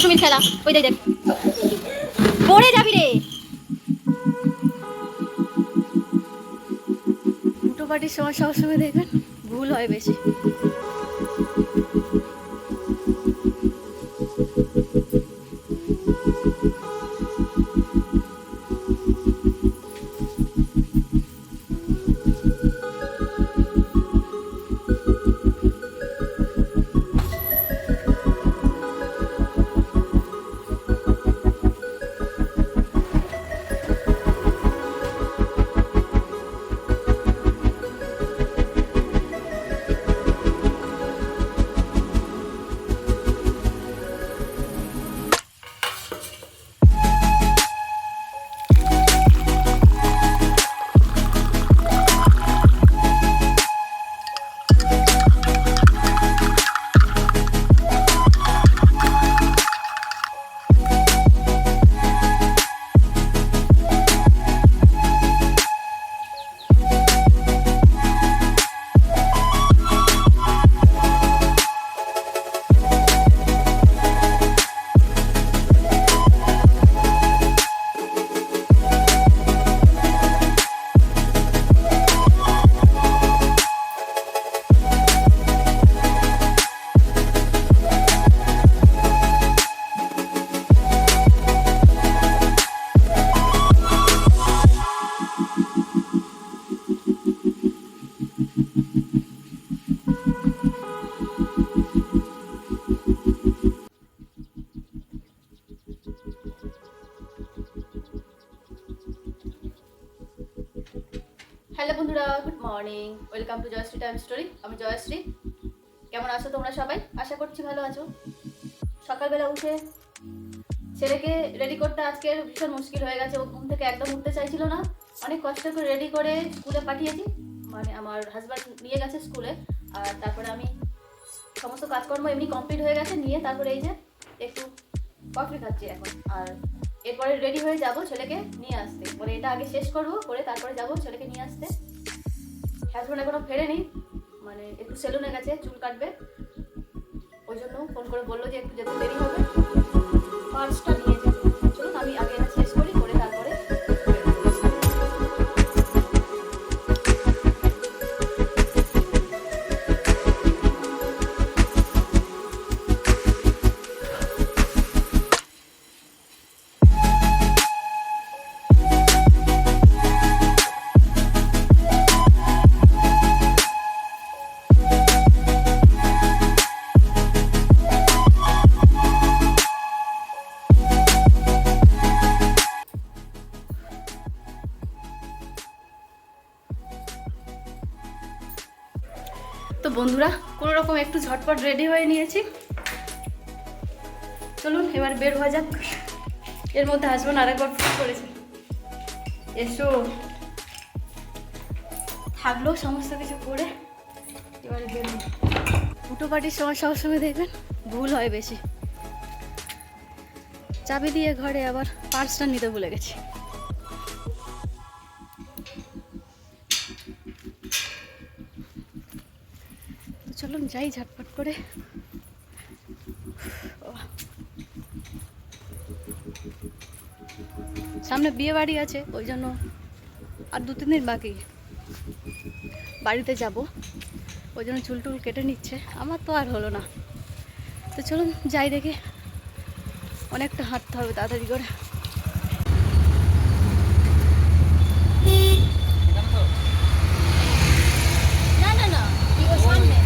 সুমিত খেলা ওই দেখ পড়ে যাবি রে। দুটো পার্টির সময় সবসময় দেখবেন ভুল হয় বেশি। হ্যালো বন্ধুরা, good morning, welcome to Jayashree time story. আমি জয়শ্রী। কেমন আছো তোমরা সবাই? আশা করছি ভালো আছো। সকালবেলা উঠে ছেলেকে রেডি করতে আজকের ভীষণ মুশকিল হয়ে গেছে। ও ঘুম থেকে একদম উঠতে চাইছিল না। অনেক কষ্ট করে রেডি করে স্কুলে পাঠিয়েছি, মানে আমার হাজব্যান্ড নিয়ে গেছে স্কুলে। আর তারপরে আমি সমস্ত কাজকর্ম এমনি কমপ্লিট হয়ে গেছে, নিয়ে তারপরে এই যে একটু কফি খাচ্ছি এখন। আর এরপরে রেডি হয়ে যাব ছেলেকে নিয়ে আসতে। মানে এটা আগে শেষ করবো, করে তারপরে যাব ছেলেকে নিয়ে আসতে। হাজব্যান্ড এখনো ফেরেনি, মানে একটু সেলুনে গেছে, চুল কাটবে। ওই জন্য ফোন করে বললো যে একটু যেতে দেরি হবে, পার্সটা নিয়ে যাবো। চলুন আমি আগে এটা শেষ করি, করে তারপরে তো বন্ধুরা কোনো রকম একটু ঝটপট রেডি হয়ে নিয়েছি। চলুন এবার বের হওয়া যাক। এর মধ্যে হাজব্যান্ড আরেকবার ফোন করেছে, এসো। থাকলো সমস্ত কিছু করে এবারে বের। দুটো পার্টির সময় সবসময় দেখবেন ভুল হয় বেশি। চাবি দিয়ে ঘরে আবার পার্সটা নিতে ভুলে গেছি। চলুন যাই ঝটপট করে। সামনে বিয়ে বাড়ি আছে, ওই জন্য আর 2-3 দিন বাকি বাড়িতে যাব। ওই জন্য চুল টুল কেটে নিচ্ছে, আমার তো আর হলো না। তো চলুন যাই, দেখে অনেকটা হাঁটতে হবে তাড়াতাড়ি করে। না না না, সামনে।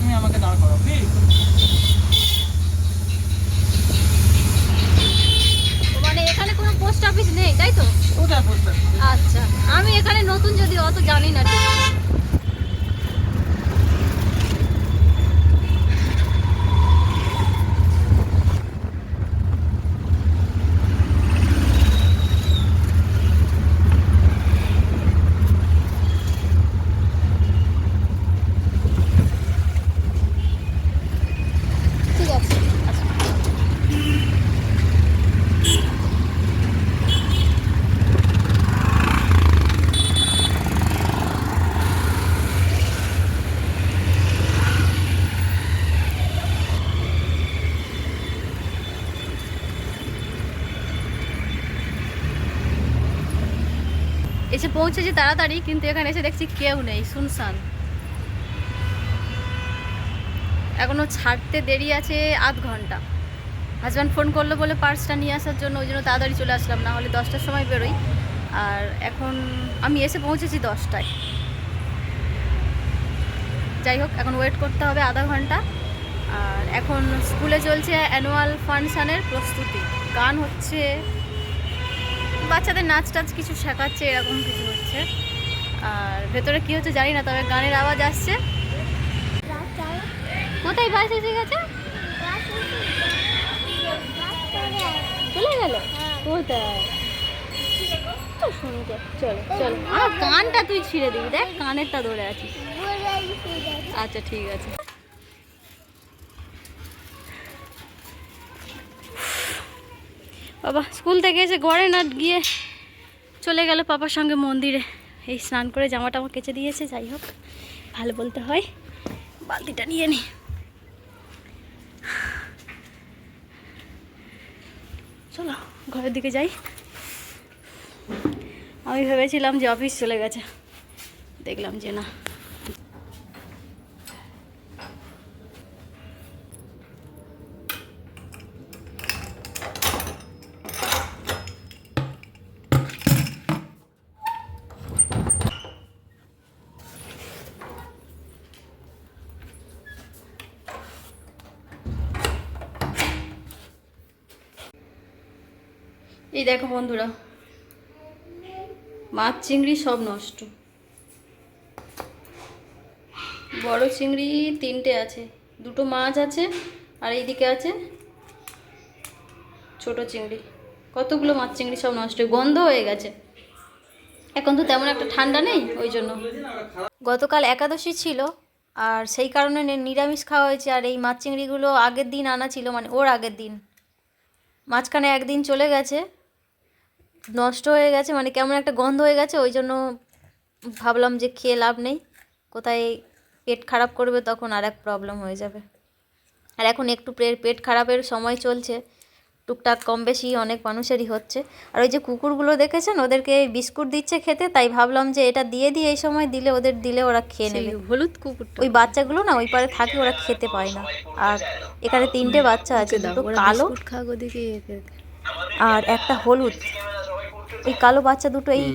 তুমি আমাকে দাঁড় করো প্লিজ। এসে পৌঁছেছি তাড়াতাড়ি, কিন্তু এখানে এসে দেখছি কেউ নেই, শুনশান। এখনও ছাড়তে দেরি আছে আধ ঘন্টা। হাজব্যান্ড ফোন করলো বলে পার্সটা নিয়ে আসার জন্য, ওই জন্য তাড়াতাড়ি চলে আসলাম, না হলে 10টার সময় বেরোই। আর এখন আমি এসে পৌঁছেছি 10টায়। যাই হোক, এখন ওয়েট করতে হবে আধা ঘন্টা। আর এখন স্কুলে চলছে অ্যানুয়াল ফাংশানের প্রস্তুতি, গান হচ্ছে, বাচ্চাদের নাচ টাচ কিছু শেখাচ্ছে, এরকম কিছু হচ্ছে। আর ভেতরে কী হচ্ছে জানি না, তবে গানের আওয়াজ আসছে। কোথায় বাস এসে গেছে? চলে গেল কোথায়? শুনতে চলো চলো, আমার কানটা তুই ছিঁড়ে দিবি, দেখ কানেরটা ধরে আছিস। আচ্ছা ঠিক আছে। বাবা স্কুল থেকে এসে ঘরে না গিয়ে চলে গেল পাপার সঙ্গে মন্দিরে। এই স্নান করে জামাটা আমার কেচে দিয়েছে, যাই হোক ভালো বলতে হয়। বালতিটা নিয়ে নি। চলো ঘরের দিকে যাই। আমি ভেবেছিলাম যে অফিস চলে গেছে, দেখলাম যে না। এই দেখো বন্ধুরা, মাছ চিংড়ি সব নষ্ট। বড় চিংড়ি 3টে আছে, 2টো মাছ আছে, আর এইদিকে আছে ছোট চিংড়ি। কতগুলো মাছ চিংড়ি সব নষ্ট, গন্ধ হয়ে গেছে। এখন তো তেমন একটা ঠান্ডা নেই, ওই জন্য। গতকাল একাদশী ছিল, আর সেই কারণে নিরামিষ খাওয়া হয়েছে। আর এই মাছ চিংড়িগুলো আগের দিন আনা ছিল, মানে ওর আগের দিন। মাঝখানে একদিন চলে গেছে, নষ্ট হয়ে গেছে, মানে কেমন একটা গন্ধ হয়ে গেছে। ওই জন্য ভাবলাম যে খেয়ে লাভ নেই, কোথায় পেট খারাপ করবে, তখন আর এক প্রবলেম হয়ে যাবে। আর এখন একটু পেট খারাপের সময় চলছে, টুকটাক কম বেশি অনেক মানুষেরই হচ্ছে। আর ওই যে কুকুরগুলো দেখেছেন, ওদেরকে বিস্কুট দিচ্ছে খেতে, তাই ভাবলাম যে এটা দিয়ে দিই, এই সময় দিলে ওদের দিলে ওরা খেয়ে নেবে। হলুদ কুকুর, ওই বাচ্চাগুলো না ওই পারে থাকে, ওরা খেতে পায় না। আর এখানে 3টে বাচ্চা আছে, 2টো কালো আর একটা হলুদ। ওই কালো বাচ্চা দুটো এই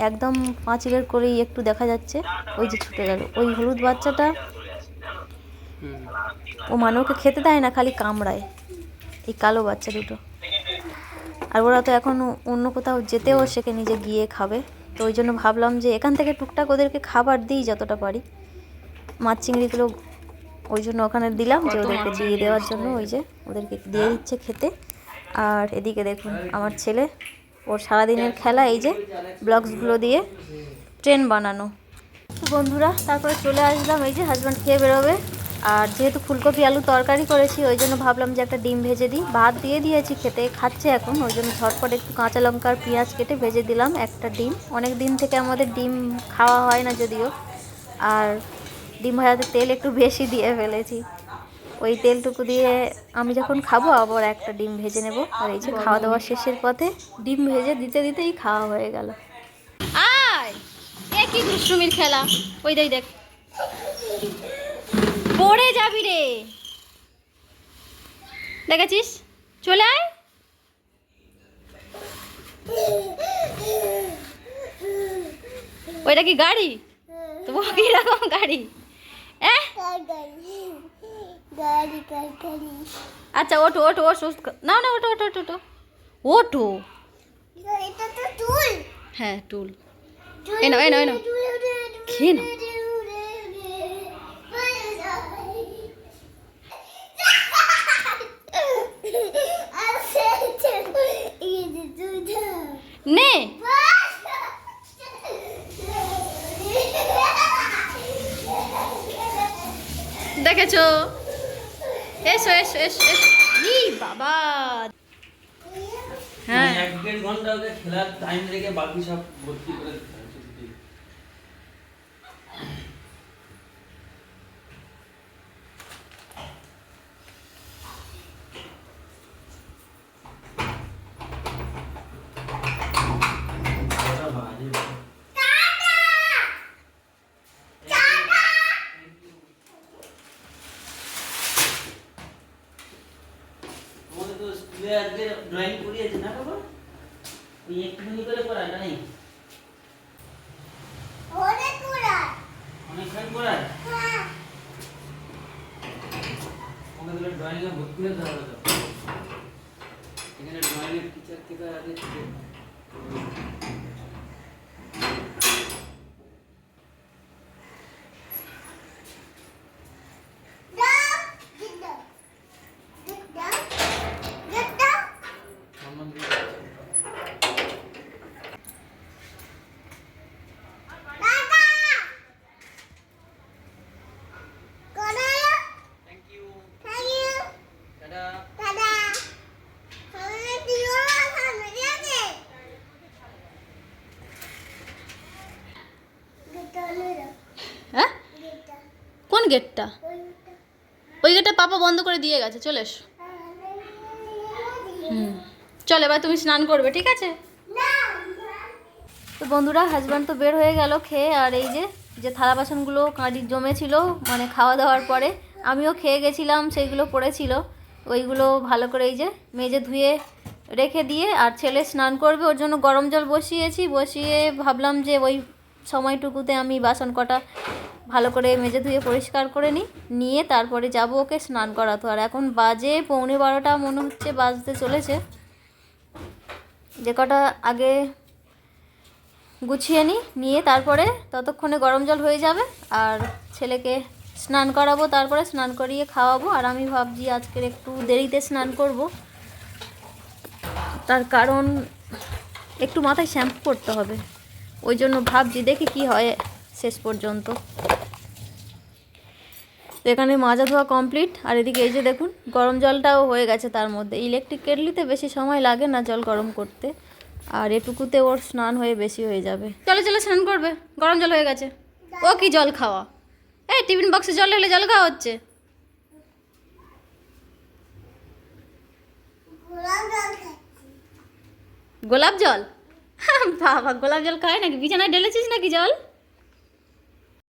একদম পাঁচিলের করেই একটু দেখা যাচ্ছে, ওই যে ছুটে গেল। ওই হলুদ বাচ্চাটা ও মানে ওকে খেতে দেয় না, খালি কামড়ায় এই কালো বাচ্চা দুটো। আর ওরা তো এখন অন্য কোথাও যেতেও শেখে, নিজে গিয়ে খাবে। তো ওই জন্য ভাবলাম যে এখান থেকে টুকটাক ওদেরকে খাবার দিই যতটা পারি, মাছ চিংড়িগুলো। ওই জন্য ওখানে দিলাম যে ওদেরকে দিয়ে দেওয়ার জন্য, ওই যে ওদেরকে দিয়ে দিচ্ছে খেতে। আর এদিকে দেখুন আমার ছেলে, ওর সারাদিনের খেলা এই যে ব্লগসগুলো দিয়ে ট্রেন বানানো। তো বন্ধুরা তারপরে চলে আসলাম, এই যে হাজব্যান্ড খেয়ে বেরোবে। আর যেহেতু ফুলকপি আলু তরকারি করেছি, ওই জন্য ভাবলাম যে একটা ডিম ভেজে দিই। ভাত দিয়ে দিয়েছি খেতে, খাচ্ছে এখন। ওই জন্য ঝটপট একটু কাঁচা লঙ্কা আর পেঁয়াজ কেটে ভেজে দিলাম একটা ডিম। অনেক দিন থেকে আমাদের ডিম খাওয়া হয় না যদিও, আর ডিম ভাজাতে তেল একটু বেশি দিয়ে ফেলেছি। ওই তেলটুকু দিয়ে আমি যখন খাবো আবার একটা ডিম ভেজে নেব। আর এই যে খাওয়া দাওয়া শেষের পথে ডিম ভেজে দিতে দিতেই খাওয়া হয়ে গেল। আয় এ কি দুষ্টুমির খেলা, ওই দেখ দেখ পড়ে যাবি রে, দেখেছিস? চলে আয়। ওইটা কি গাড়ি? তো কিরকম গাড়ি? আচ্ছা ওঠো ওঠো ওঠো, না না ওঠো ওঠো ওঠো ওঠো। হ্যাঁ টুল, এ নাও এ নাও এ নাও, খেয়ে নাও। নে দেখেছো? এসো এসো এসো এসো। ই বাবা, হ্যাঁ 1-1.5 ঘন্টা ওকে খেলার টাইম রেখে বাকি সব ভর্তি করে তুই আজকে ড্রয়িং করিয়েছিস না বাবা? ওই একটুখানি করে করাটা নেই, অনেকখানি করায়। ওকে তাহলে ড্রয়িং এ ভর্তি হতে হবে তো। এখানে ড্রয়িং এর টিচার থেকে আগে থেকে সম্মান দিয়ে থ্যাংক ইউ টাটা। হ্যাঁ, কোন গেটটা? ওই গেটটা পাপা বন্ধ করে দিয়ে গেছে, চলে এসো। চল এবার তুমি স্নান করবে, ঠিক আছে? তো বন্ধুরা, হাজব্যান্ড তো বের হয়ে গেল খেয়ে, আর এই যে যে থালা বাসনগুলো কাঁড়ি জমেছিল মানে খাওয়া দাওয়ার পরে, আমিও খেয়ে গেছিলাম, সেইগুলো পড়েছিল, ওইগুলো ভালো করে এই যে মেজে ধুয়ে রেখে দিয়ে, আর ছেলে স্নান করবে, ওর জন্য গরম জল বসিয়েছি, বসিয়ে ভাবলাম যে ওই সময়টুকুতে আমি বাসন কটা ভালো করে মেজে ধুয়ে পরিষ্কার করে নিয়ে তারপরে যাব ওকে স্নান করাতো। আর এখন বাজে 11:15 মনে হচ্ছে বাজতে চলেছে। যে কটা আগে গুছিয়ে নিয়ে তারপরে ততক্ষণে গরম জল হয়ে যাবে, আর ছেলেকে স্নান করাবো, তারপরে স্নান করিয়ে খাওয়াবো। আর আমি ভাবছি আজকের একটু দেরিতে স্নান করব, তার কারণ একটু মাথায় শ্যাম্পু করতে হবে, ওই জন্য ভাবছি, দেখি কি হয় শেষ পর্যন্ত। তো এখানে মাজা ধোয়া কমপ্লিট, আর এদিকে এই যে দেখুন গরম জলটাও হয়ে গেছে তার মধ্যে। ইলেকট্রিক কেটলিতে বেশি সময় লাগে না জল গরম করতে, আর এটুকুতে ওর স্নান হয়ে বেশি হয়ে যাবে। চলো চলো স্নান করবে, গরম জল হয়ে গেছে। ও কি জল খাওয়া? এই টিফিন বক্সে জল হলে জল খাওয়া হচ্ছে? গোলাপ জল? বাবা, গোলাপ জল খায় নাকি? বিছানায় ঢেলেছিস নাকি জল?